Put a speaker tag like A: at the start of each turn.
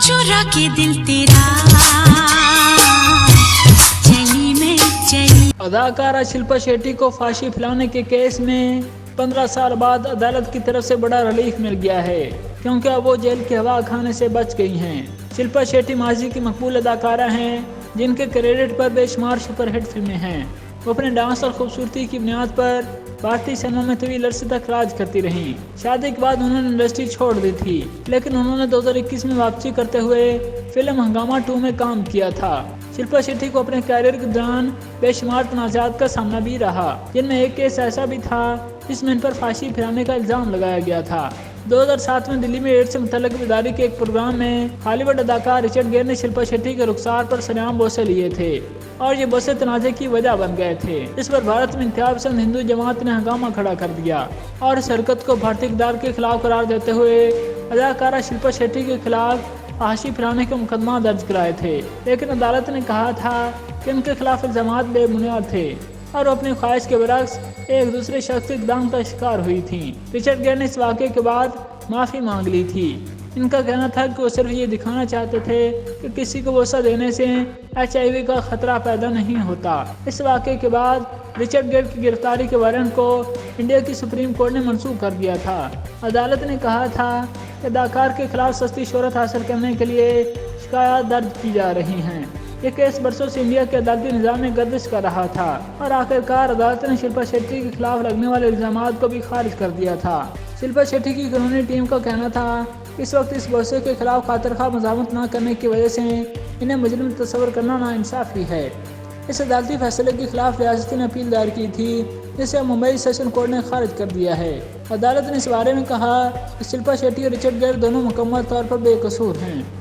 A: चुरा के दिल तेरा चली मैं चली।
B: अदाकारा शिल्पा शेट्टी को फांसी फैलाने के केस में 15 साल बाद अदालत की तरफ से बड़ा रिलीफ मिल गया है, क्योंकि अब वो जेल की हवा खाने से बच गई हैं। शिल्पा शेट्टी माजी की मकबूल अदाकारा हैं, जिनके क्रेडिट पर बेशुमार सुपरहिट फिल्में हैं। वो अपने डांस और खूबसूरती की बुनियाद पर भारतीय सिनेमा में तवील अरसे तक राज करती रहीं। शादी के बाद उन्होंने इंडस्ट्री छोड़ दी थी, लेकिन उन्होंने 2021 में वापसी करते हुए फिल्म हंगामा 2 में काम किया था। शिल्पा शेट्टी को अपने कैरियर के दौरान बेशुमार तनाज़ात का सामना भी रहा, जिनमें एक केस ऐसा भी था जिसमें इन पर फांसी फिराने का इल्ज़ाम लगाया गया था। 2007 में दिल्ली में एड्स से मुतल्लिक बेदारी के एक प्रोग्राम में हॉलीवुड अदाकार रिचर्ड गेयर ने शिल्पा शेट्टी के रुखसार पर सरेआम बोसे लिए थे और ये बोसे तनाज़े की वजह बन गए थे। इस पर भारत में इंतहा पसंद हिंदू जमात ने हंगामा खड़ा कर दिया और इस हरकत को भारतीय इक़्तिदार के खिलाफ करार देते हुए अदाकारा शिल्पा शेट्टी के खिलाफ फांसी फिराने के मुकदमा दर्ज कराए थे। लेकिन अदालत ने कहा था कि उनके खिलाफ इल्ज़ामात बेबुनियाद थे और वो अपनी ख्वाहिश के बरक्स एक दूसरे शख्स के इक़दाम का शिकार हुई थी। रिचर्ड गेयर ने इस वाक़े के बाद माफ़ी मांग ली थी। इनका कहना था कि वो सिर्फ ये दिखाना चाहते थे कि किसी को बोसा देने से HIV का खतरा पैदा नहीं होता। इस वाक़े के बाद रिचर्ड गेयर की गिरफ्तारी के वारंट को इंडिया की सुप्रीम कोर्ट ने मंसूख कर दिया था। अदालत ने कहा था कि अदाकार के खिलाफ सस्ती शोहरत हासिल करने के लिए शिकायत दर्ज की जा रही हैं। ये केस बरसों से इंडिया के अदालती निज़ाम में गर्दिश कर रहा था और आखिरकार अदालत ने शिल्पा शेट्टी के खिलाफ लगने वाले इल्ज़ामात को भी खारिज कर दिया था। शिल्पा शेट्टी की कानूनी टीम का कहना था इस वक्त इस बोसे के खिलाफ खातिरखवाह मज़ामत न करने की वजह से इन्हें मुजरिम तस्वर करना नाइंसाफ़ी है। इस अदालती फैसले के खिलाफ रियासती ने अपील दायर की थी, जिसे मुंबई सेशन कोर्ट ने खारिज कर दिया है। अदालत ने इस बारे में कहा कि शिल्पा शेट्टी और रिचर्ड गेयर दोनों मुकम्मल तौर पर बेकसूर हैं।